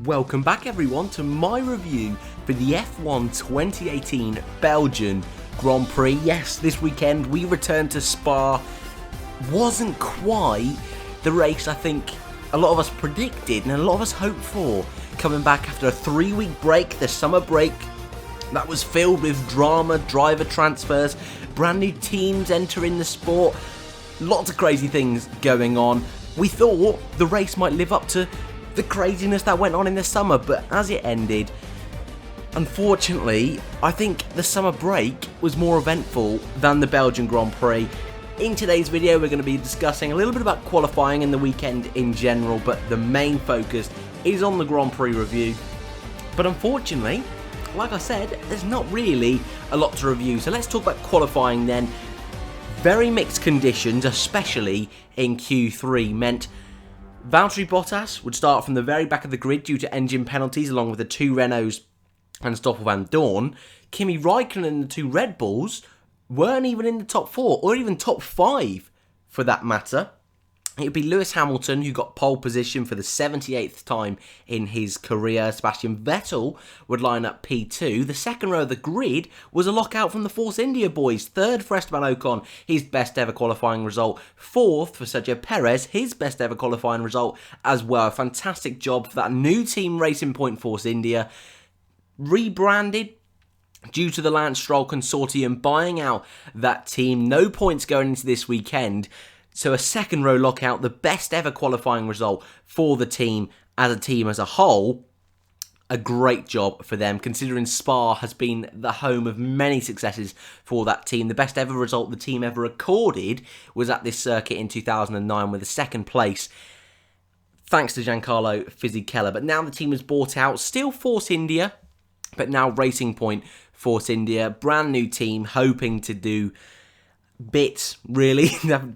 Welcome back everyone to my review for the F1 2018 Belgian Grand Prix. Yes, this weekend we returned to Spa. Wasn't quite the race I think a lot of us predicted and a lot of us hoped for. Coming back after a 3-week break, the summer break that was filled with drama, driver transfers, brand new teams entering the sport, lots of crazy things going on. We thought the race might live up to the craziness that went on in the summer, but as it ended, unfortunately, I think the summer break was more eventful than the Belgian Grand Prix. In today's video, we're going to be discussing a little bit about qualifying and the weekend in general, but the main focus is on the Grand Prix review. But unfortunately, like I said, there's not really a lot to review, so let's talk about qualifying then. Very mixed conditions, especially in Q3, meant Valtteri Bottas would start from the very back of the grid due to engine penalties, along with the 2 Renaults and Stoffel van Dorn. Kimi Raikkonen and the 2 Red Bulls weren't even in the top 4, or even top 5 for that matter. It would be Lewis Hamilton, who got pole position for the 78th time in his career. Sebastian Vettel would line up P2. The second row of the grid was a lockout from the Force India boys. Third for Esteban Ocon, his best ever qualifying result. Fourth for Sergio Perez, his best ever qualifying result as well. Fantastic job for that new team, Racing Point Force India. Rebranded due to the Lance Stroll consortium buying out that team. No points going into this weekend. So a second row lockout, the best ever qualifying result for the team as a whole. A great job for them, considering Spa has been the home of many successes for that team. The best ever result the team ever recorded was at this circuit in 2009 with a second place, thanks to Giancarlo Fisichella. But now the team is bought out, still Force India, but now Racing Point Force India. Brand new team, hoping to do bits, really.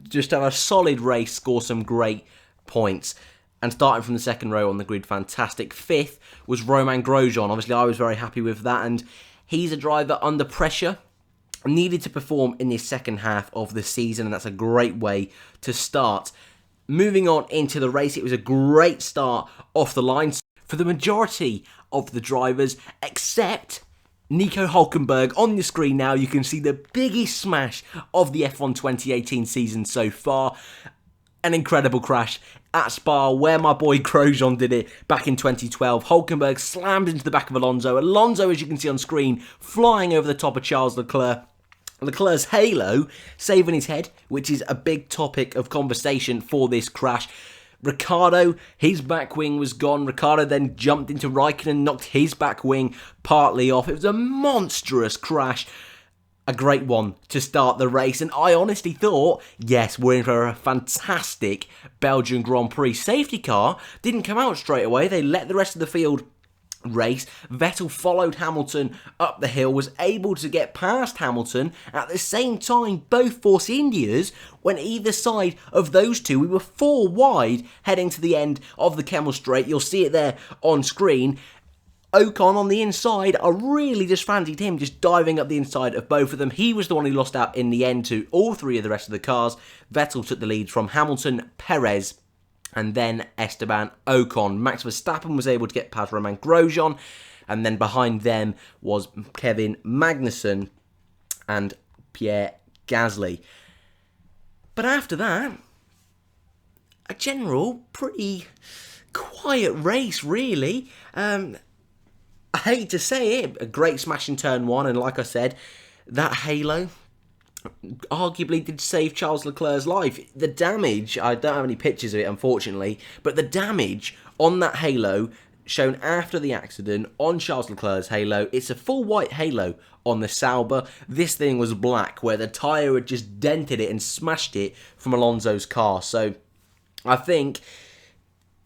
Just have a solid race, score some great points. And starting from the second row on the grid, fantastic. Fifth was Romain Grosjean. Obviously, I was very happy with that. And he's a driver under pressure, needed to perform in this second half of the season. And that's a great way to start. Moving on into the race, it was a great start off the line for the majority of the drivers, except Nico Hulkenberg. On the screen now, you can see the biggest smash of the F1 2018 season so far. An incredible crash at Spa, where my boy Grosjean did it back in 2012. Hulkenberg slammed into the back of Alonso. Alonso, as you can see on screen, flying over the top of Charles Leclerc. Leclerc's halo saving his head, which is a big topic of conversation for this crash. Ricciardo, his back wing was gone. Ricciardo then jumped into Raikkonen, knocked his back wing partly off. It was a monstrous crash. A great one to start the race. And I honestly thought, yes, we're in for a fantastic Belgian Grand Prix. Safety car didn't come out straight away. They let the rest of the field race. Vettel followed Hamilton up the hill, was able to get past Hamilton. At the same time, both Force Indias went either side of those two. We were 4 wide heading to the end of the Kemmel Straight. You'll see it there on screen. Ocon on the inside, I really just fancied him just diving up the inside of both of them. He was the one who lost out in the end to all 3 of the rest of the cars. Vettel took the lead from Hamilton, Perez, and then Esteban Ocon. Max Verstappen was able to get past Romain Grosjean, and then behind them was Kevin Magnussen and Pierre Gasly. But after that, a general pretty quiet race, really. I hate to say it, a great smash in turn 1, and like I said, that halo arguably did save Charles Leclerc's life. The damage, I don't have any pictures of it unfortunately, but the damage on that halo shown after the accident on Charles Leclerc's halo, it's a full white halo on the Sauber. This thing was black, where the tyre had just dented it and smashed it from Alonso's car. So I think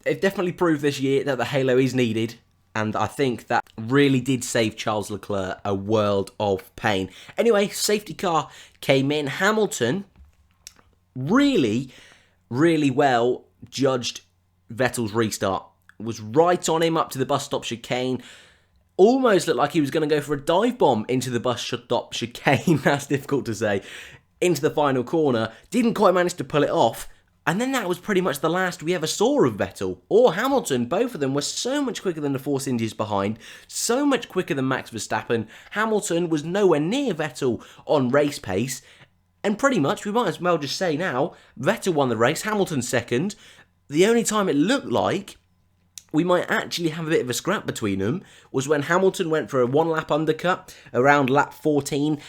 it definitely proved this year that the halo is needed. And I think that really did save Charles Leclerc a world of pain. Anyway, safety car came in. Hamilton really, really well judged Vettel's restart. Was right on him up to the bus stop chicane. Almost looked like he was going to go for a dive bomb into the bus stop chicane. That's difficult to say. Into the final corner. Didn't quite manage to pull it off. And then that was pretty much the last we ever saw of Vettel or Hamilton. Both of them were so much quicker than the Force Indians behind, so much quicker than Max Verstappen. Hamilton was nowhere near Vettel on race pace. And pretty much, we might as well just say now, Vettel won the race, Hamilton second. The only time it looked like we might actually have a bit of a scrap between them was when Hamilton went for a one-lap undercut around lap 14,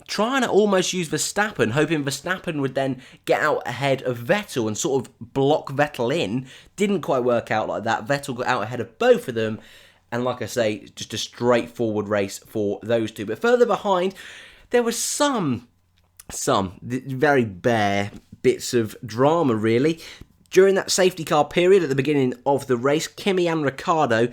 trying to almost use Verstappen, hoping Verstappen would then get out ahead of Vettel and sort of block Vettel in. Didn't quite work out like that. Vettel got out ahead of both of them. And like I say, just a straightforward race for those two. But further behind, there was some very bare bits of drama, really. During that safety car period at the beginning of the race, Kimi and Ricciardo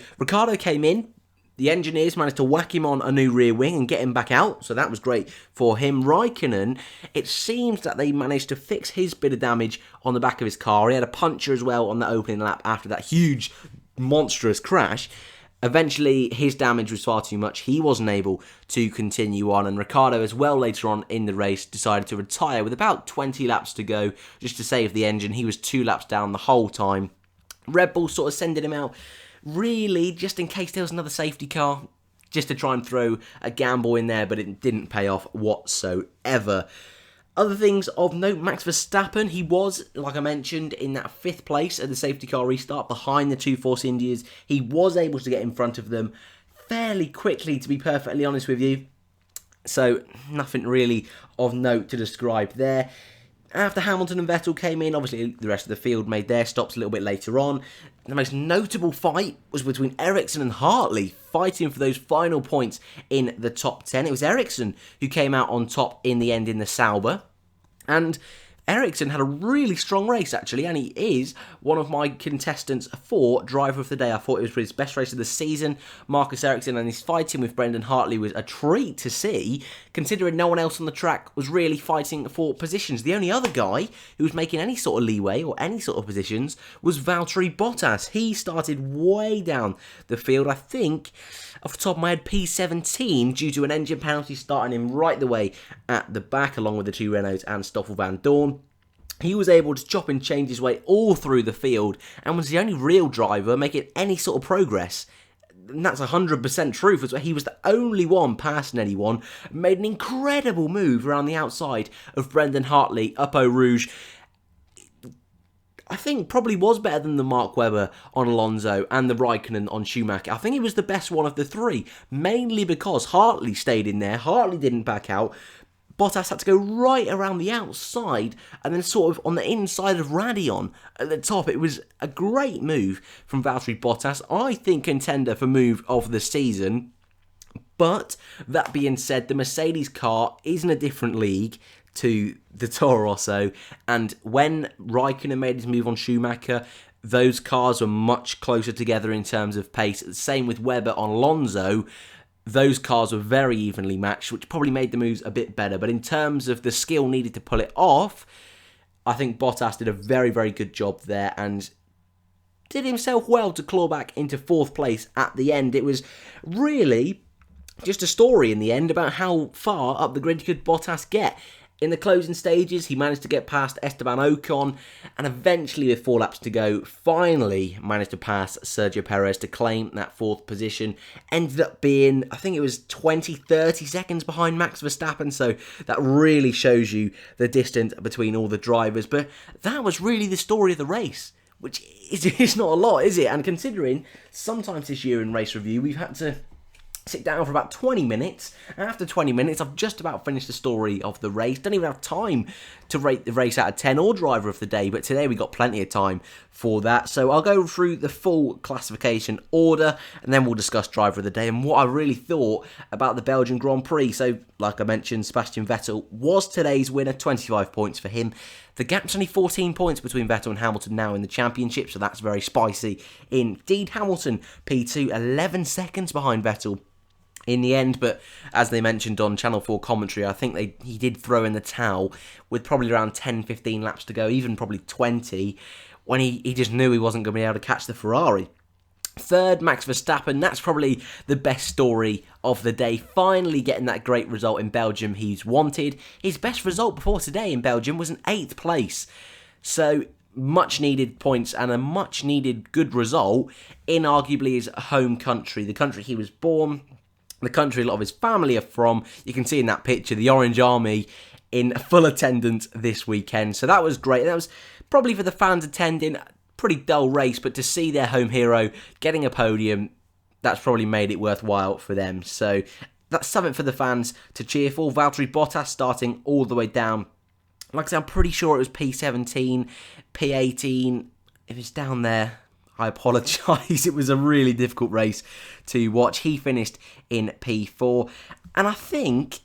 came in. The engineers managed to whack him on a new rear wing and get him back out, so that was great for him. Raikkonen, it seems that they managed to fix his bit of damage on the back of his car. He had a puncture as well on the opening lap after that huge, monstrous crash. Eventually, his damage was far too much. He wasn't able to continue on, and Ricciardo as well later on in the race decided to retire with about 20 laps to go just to save the engine. He was 2 laps down the whole time. Red Bull sort of sending him out really just in case there was another safety car, just to try and throw a gamble in there, but it didn't pay off whatsoever. Other things of note, Max Verstappen, he was, like I mentioned, in that 5th place at the safety car restart behind the 2 Force Indians. He was able to get in front of them fairly quickly, to be perfectly honest with you. So, nothing really of note to describe there. After Hamilton and Vettel came in, obviously the rest of the field made their stops a little bit later on. The most notable fight was between Ericsson and Hartley, fighting for those final points in the top 10. It was Ericsson who came out on top in the end in the Sauber. And Ericsson had a really strong race, actually, and he is one of my contestants for Driver of the Day. I thought it was his best race of the season. Marcus Ericsson, and his fighting with Brendan Hartley was a treat to see, considering no one else on the track was really fighting for positions. The only other guy who was making any sort of leeway or any sort of positions was Valtteri Bottas. He started way down the field, I think, off the top of my head, P17, due to an engine penalty starting him right the way at the back, along with the 2 Renaults and Stoffel Van Dorn. He was able to chop and change his way all through the field and was the only real driver making any sort of progress. And that's 100% truth, as well. He was the only one passing anyone, made an incredible move around the outside of Brendan Hartley up Eau Rouge. I think probably was better than the Mark Webber on Alonso and the Raikkonen on Schumacher. I think he was the best one of the 3, mainly because Hartley stayed in there, Hartley didn't back out. Bottas had to go right around the outside and then sort of on the inside of Radion at the top. It was a great move from Valtteri Bottas. I think contender for move of the season. But that being said, the Mercedes car is in a different league to the Toro Rosso, and when Raikkonen made his move on Schumacher, those cars were much closer together in terms of pace. Same with Webber on Alonso. Those cars were very evenly matched, which probably made the moves a bit better. But in terms of the skill needed to pull it off, I think Bottas did a very, very good job there and did himself well to claw back into 4th place at the end. It was really just a story in the end about how far up the grid could Bottas get. In the closing stages, he managed to get past Esteban Ocon, and eventually, with 4 laps to go, finally managed to pass Sergio Perez to claim that 4th position. Ended up being, I think it was 20-30 seconds behind Max Verstappen, so that really shows you the distance between all the drivers. But that was really the story of the race, which is not a lot, is it? And considering sometimes this year in race review, we've had to sit down for about 20 minutes. After 20 minutes, I've just about finished the story of the race. Don't even have time to rate the race out of 10 or driver of the day, but today we got plenty of time for that. So I'll go through the full classification order, and then we'll discuss driver of the day and what I really thought about the Belgian Grand Prix. So, like I mentioned, Sebastian Vettel was today's winner, 25 points for him. The gap's only 14 points between Vettel and Hamilton now in the championship, so that's very spicy indeed. Hamilton, P2, 11 seconds behind Vettel in the end, but as they mentioned on Channel 4 commentary, I think he did throw in the towel with probably around 10-15 laps to go, even probably 20, when he just knew he wasn't going to be able to catch the Ferrari. 3rd, Max Verstappen. That's probably the best story of the day, finally getting that great result in Belgium he's wanted. His best result before today in Belgium was an 8th place. So much needed points and a much needed good result in arguably his home country, the country he was born, the country a lot of his family are from. You can see in that picture the Orange Army in full attendance this weekend. So that was great. That was probably for the fans attending, pretty dull race, but to see their home hero getting a podium, that's probably made it worthwhile for them. So that's something for the fans to cheer for. Valtteri Bottas starting all the way down. Like I said, I'm pretty sure it was P17, P18. If it's down there, I apologise. It was a really difficult race to watch. He finished in P4, and I think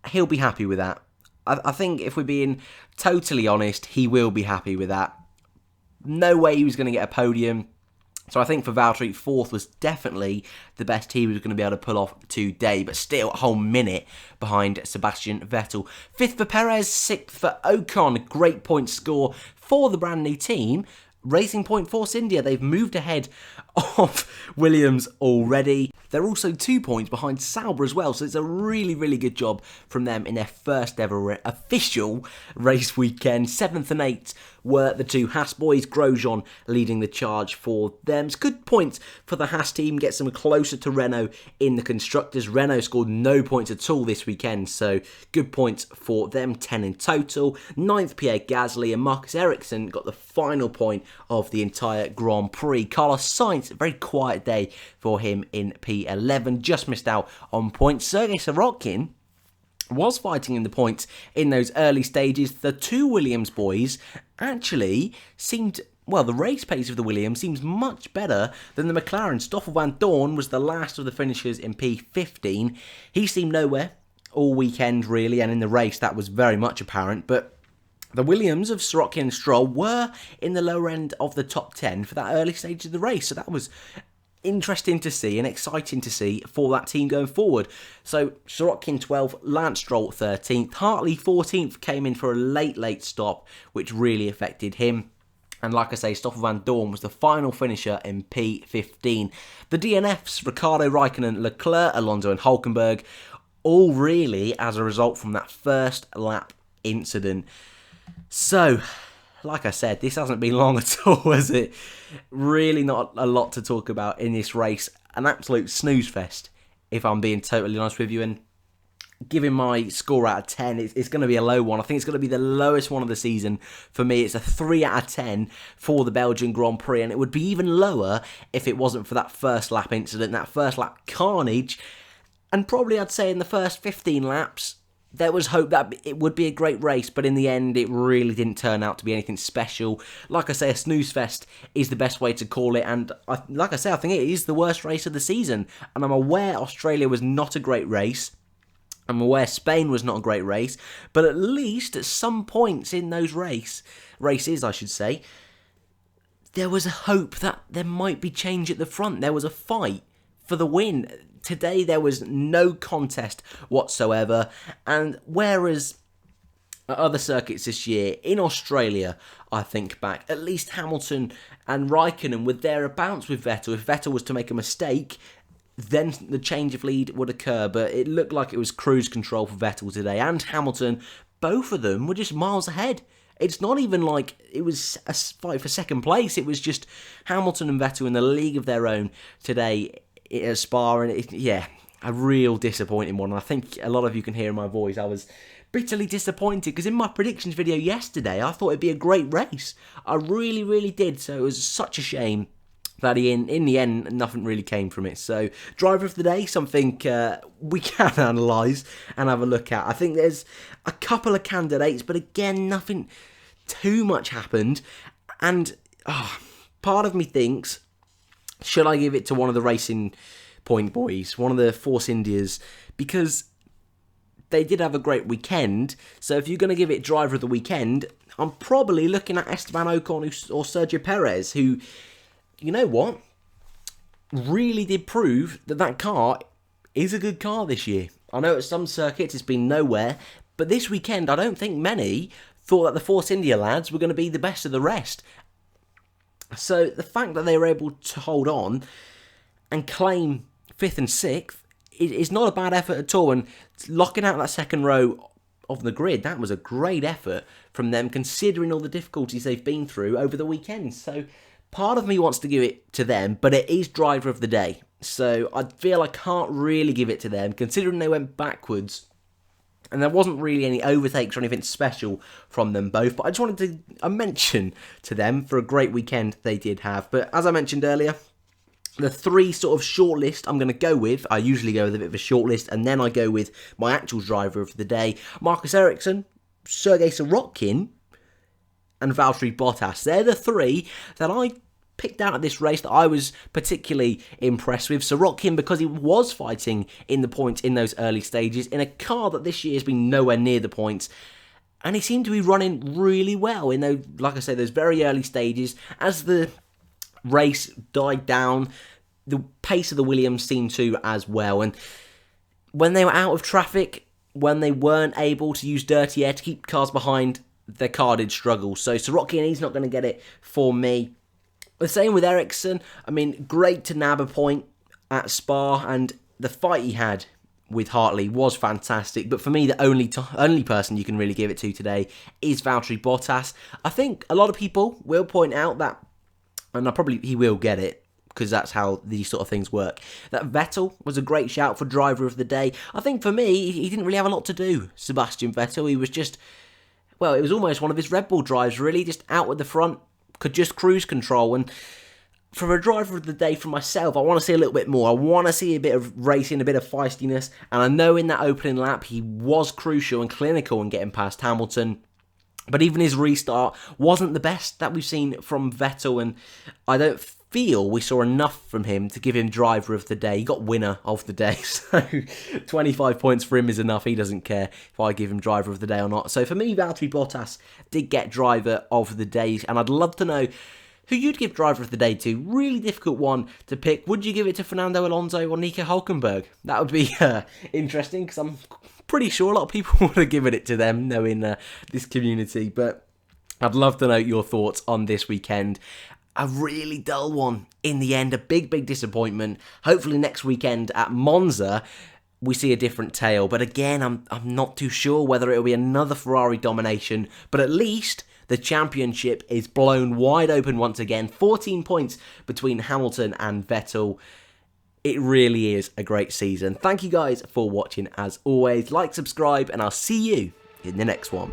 he'll be happy with that. I think if we're being totally honest, he will be happy with that. No way he was going to get a podium. So I think for Valtteri, 4th was definitely the best he was going to be able to pull off today, but still a whole minute behind Sebastian Vettel. 5th for Perez, 6th for Ocon. Great point score for the brand new team. Racing Point Force India, they've moved ahead of Williams already. They're also 2 points behind Sauber as well, so it's a really, really good job from them in their first ever official race weekend. 7th and 8th were the two Haas boys, Grosjean leading the charge for them. It's good points for the Haas team, gets them closer to Renault in the Constructors. Renault scored no points at all this weekend, so good points for them, 10 in total. 9th, Pierre Gasly, and Marcus Ericsson got the final point of the entire Grand Prix. Carlos Sainz, a very quiet day for him in P11, just missed out on points. Sergei Sorokin was fighting in the points in those early stages. The two Williams boys actually seemed, well, the race pace of the Williams seems much better than the McLaren. Stoffel Van Dorn was the last of the finishers in P15. He seemed nowhere all weekend, really, and in the race that was very much apparent, but the Williams of Sorokin and Stroll were in the lower end of the top 10 for that early stage of the race, so that was interesting to see and exciting to see for that team going forward. So Sorokin 12th, Lance Stroll 13th, Hartley 14th came in for a late stop, which really affected him. And like I say, Stoffel Van Dorn was the final finisher in P15. The DNFs, Ricciardo, Raikkonen, Leclerc, Alonso and Hulkenberg, all really as a result from that first lap incident. So, like I said, this hasn't been long at all, has it? Really not a lot to talk about in this race. An absolute snooze fest, if I'm being totally honest with you. And giving my score out of 10, it's going to be a low one. I think it's going to be the lowest one of the season for me. It's a 3 out of 10 for the Belgian Grand Prix. And it would be even lower if it wasn't for that first lap incident, that first lap carnage. And probably I'd say in the first 15 laps, there was hope that it would be a great race, but in the end, it really didn't turn out to be anything special. Like I say, a snooze fest is the best way to call it, and like I say, I think it is the worst race of the season. And I'm aware Australia was not a great race. I'm aware Spain was not a great race, but at least at some points in those races, I should say, there was a hope that there might be change at the front. There was a fight for the win. Today there was no contest whatsoever, and whereas at other circuits this year, in Australia, I think back, at least Hamilton and Raikkonen were thereabouts with Vettel. If Vettel was to make a mistake, then the change of lead would occur, but it looked like it was cruise control for Vettel today, and Hamilton. Both of them were just miles ahead. It's not even like it was a fight for second place. It was just Hamilton and Vettel in a league of their own today at Spa, and a real disappointing one. And I think a lot of you can hear in my voice, I was bitterly disappointed, because in my predictions video yesterday, I thought it'd be a great race. I really, really did. So it was such a shame that in the end, nothing really came from it. So, driver of the day, something we can analyse and have a look at. I think there's a couple of candidates, but again, nothing too much happened. And part of me thinks, should I give it to one of the Racing Point boys, one of the Force Indias, because they did have a great weekend. So if you're going to give it driver of the weekend, I'm probably looking at Esteban Ocon or Sergio Perez, who, you know what, really did prove that car is a good car this year. I know at some circuits it's been nowhere, but this weekend I don't think many thought that the Force India lads were going to be the best of the rest. So the fact that they were able to hold on and claim 5th and 6th is not a bad effort at all. And locking out that second row of the grid, that was a great effort from them, considering all the difficulties they've been through over the weekend. So part of me wants to give it to them, but it is driver of the day. So I feel I can't really give it to them, considering they went backwards. And there wasn't really any overtakes or anything special from them both. But I just wanted to mention to them for a great weekend they did have. But as I mentioned earlier, the three sort of short list I'm going to go with. I usually go with a bit of a short list, and then I go with my actual driver of the day. Marcus Ericsson, Sergei Sorokin, and Valtteri Bottas. They're the three that I picked out of this race that I was particularly impressed with. Sorokin, because he was fighting in the points in those early stages, in a car that this year has been nowhere near the points. And he seemed to be running really well in those, like I say, those very early stages. As the race died down, the pace of the Williams seemed to as well, and when they were out of traffic, when they weren't able to use dirty air to keep cars behind, their car did struggle. So Sorokin, he's not going to get it for me. The same with Ericsson. I mean, great to nab a point at Spa, and the fight he had with Hartley was fantastic. But for me, the only person you can really give it to today is Valtteri Bottas. I think a lot of people will point out that, and he will get it, because that's how these sort of things work, that Vettel was a great shout for driver of the day. I think for me, he didn't really have a lot to do, Sebastian Vettel. He was just, well, it was almost one of his Red Bull drives, really, just out at the front, could just cruise control. And for a driver of the day for myself, I want to see a little bit more. I want to see a bit of racing, a bit of feistiness, and I know in that opening lap, he was crucial and clinical in getting past Hamilton. But even his restart wasn't the best that we've seen from Vettel, and I don't feel we saw enough from him to give him driver of the day. He got winner of the day, so 25 points for him is enough. He doesn't care if I give him driver of the day or not. So for me, Valtteri Bottas did get driver of the day, and I'd love to know who you'd give driver of the day to. Really difficult one to pick. Would you give it to Fernando Alonso or Nico Hulkenberg? That would be interesting, because I'm pretty sure a lot of people would have given it to them, knowing this community. But I'd love to know your thoughts on this weekend. A really dull one in the end, a big disappointment. Hopefully next weekend at Monza we see a different tale, but again I'm not too sure whether it'll be another Ferrari domination, but at least the championship is blown wide open once again. 14 points between Hamilton and Vettel. It really is a great season. Thank you guys for watching as always. Like, subscribe, and I'll see you in the next one.